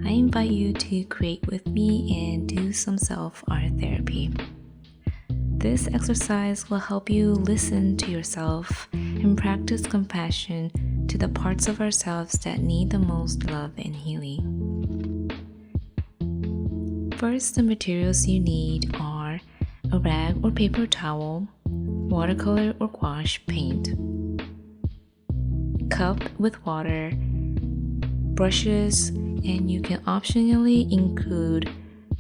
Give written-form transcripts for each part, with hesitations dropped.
I invite you to create with me and do some self-art therapy. This exercise will help you listen to yourself and practice compassion to the parts of ourselves that need the most love and healing. First, the materials you need are a rag or paper towel, watercolor or gouache paint, cup with water, brushes, and you can optionally include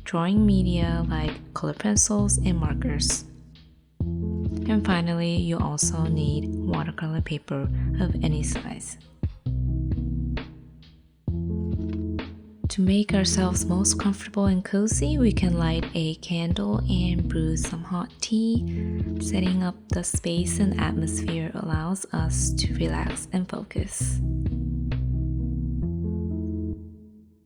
drawing media like color pencils and markers. And finally, you also need watercolor paper of any size. To make ourselves most comfortable and cozy, we can light a candle and brew some hot tea. Setting up the space and atmosphere allows us to relax and focus.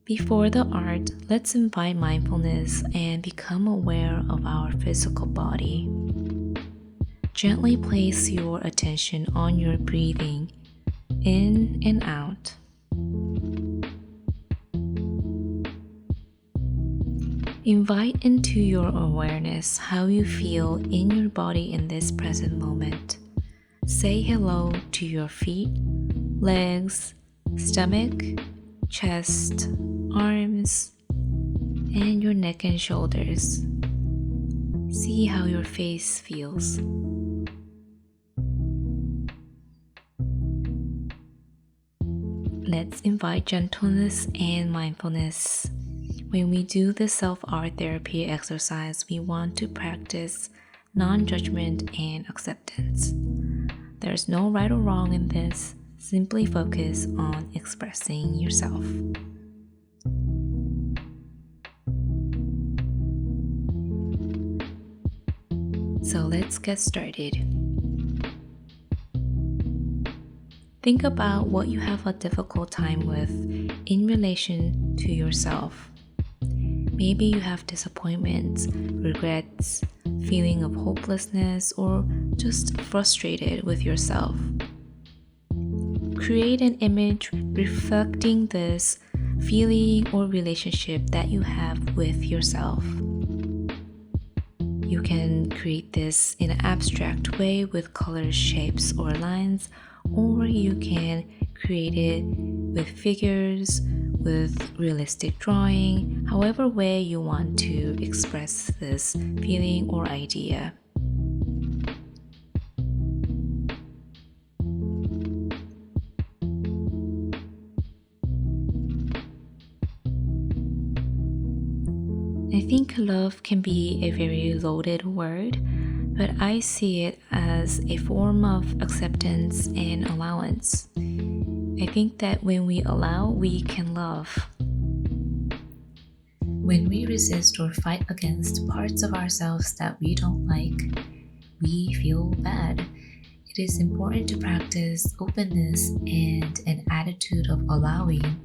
Before the art, let's invite mindfulness and become aware of our physical body. Gently place your attention on your breathing in and out. Invite into your awareness how you feel in your body in this present moment. Say hello to your feet, legs, stomach, chest, arms, and your neck and shoulders. See how your face feels. Let's invite gentleness and mindfulness. When we do the self-art therapy exercise, we want to practice non-judgment and acceptance. There's no right or wrong in this. Simply focus on expressing yourself. So let's get started. Think about what you have a difficult time with in relation to yourself. Maybe you have disappointments, regrets, feeling of hopelessness, or just frustrated with yourself. Create an image reflecting this feeling or relationship that you have with yourself. You can create this in an abstract way with colors, shapes, or lines, or you can create it with figures, with realistic drawing, however way you want to express this feeling or idea. I think love can be a very loaded word, but I see it as a form of acceptance and allowance. I think that when we allow, we can love. When we resist or fight against parts of ourselves that we don't like, we feel bad. It is important to practice openness and an attitude of allowing,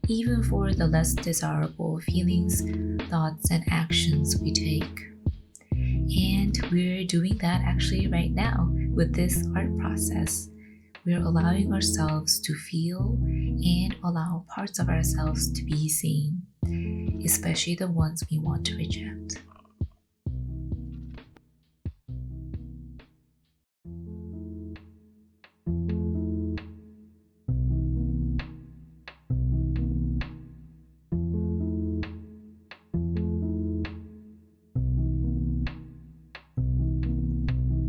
even for the less desirable feelings, thoughts, and actions we take. And we're doing that actually right now with this art process. We're allowing ourselves to feel and allow parts of ourselves to be seen, especially the ones we want to reject.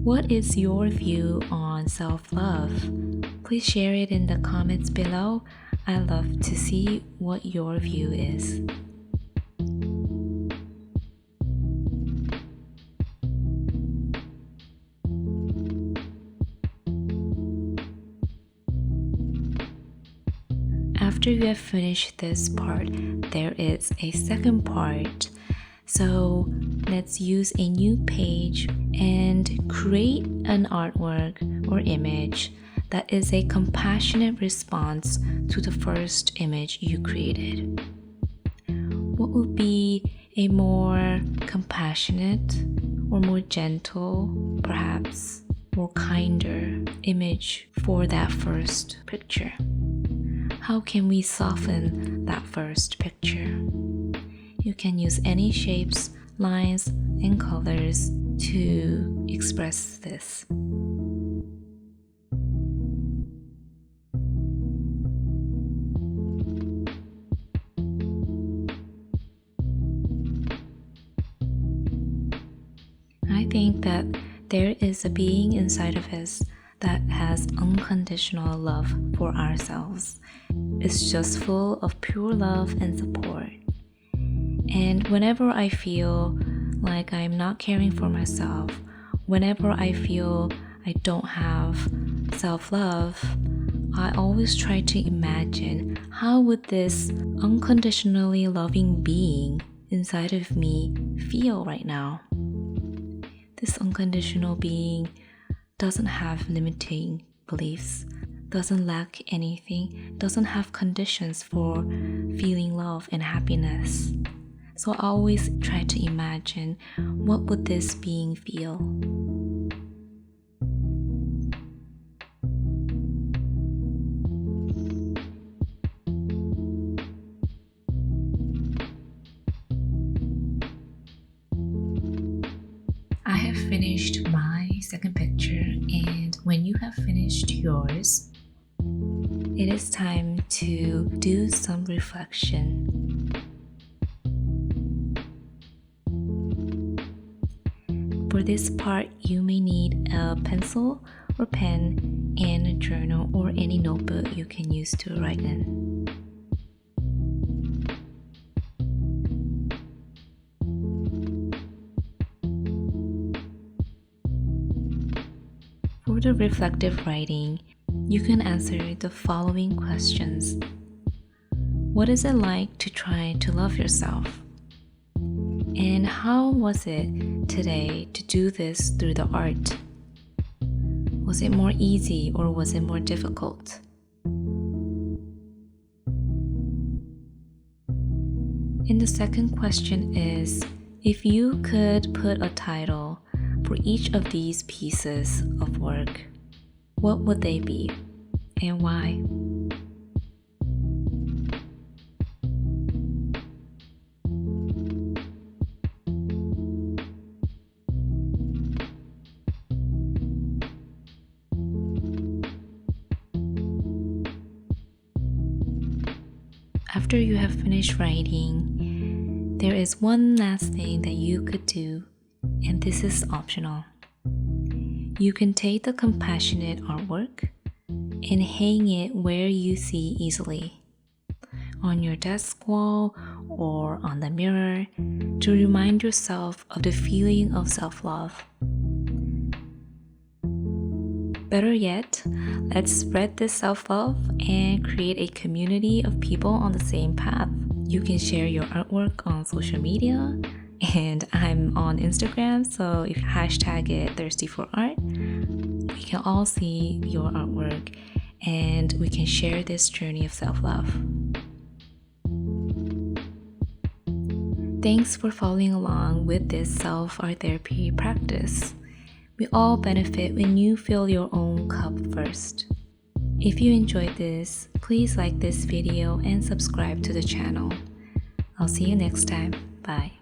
What is your view on self-love? Please share it in the comments below. I love to see what your view is. After you have finished this part, there is a second part. So let's use a new page and create an artwork or image that is a compassionate response to the first image you created. What would be a more compassionate or more gentle, perhaps more kinder image for that first picture? How can we soften that first picture? You can use any shapes, lines, and colors to express this. I think that there is a being inside of us that has unconditional love for ourselves. It's just full of pure love and support. And whenever I feel like I'm not caring for myself, whenever I feel I don't have self-love, I always try to imagine how would this unconditionally loving being inside of me feel right now. This unconditional being doesn't have limiting beliefs, doesn't lack anything, doesn't have conditions for feeling love and happiness. So I always try to imagine, what would this being feel? I have finished my second picture, and when you have finished yours, it is time to do some reflection. For this part, you may need a pencil or pen and a journal or any notebook you can use to write in. For the reflective writing, you can answer the following questions. What is it like to try to love yourself? And how was it today to do this through the art? Was it more easy or was it more difficult? And the second question is, if you could put a title for each of these pieces of work, what would they be and why? After you have finished writing, there is one last thing that you could do, and this is optional. You can take the compassionate artwork and hang it where you see easily, on your desk wall or on the mirror, to remind yourself of the feeling of self-love. Better yet, let's spread this self-love and create a community of people on the same path. You can share your artwork on social media, and I'm on Instagram, so if you hashtag it thirsty4art, we can all see your artwork and we can share this journey of self-love. Thanks for following along with this self-art therapy practice. We all benefit when you fill your own cup first. If you enjoyed this, please like this video and subscribe to the channel. I'll see you next time. Bye.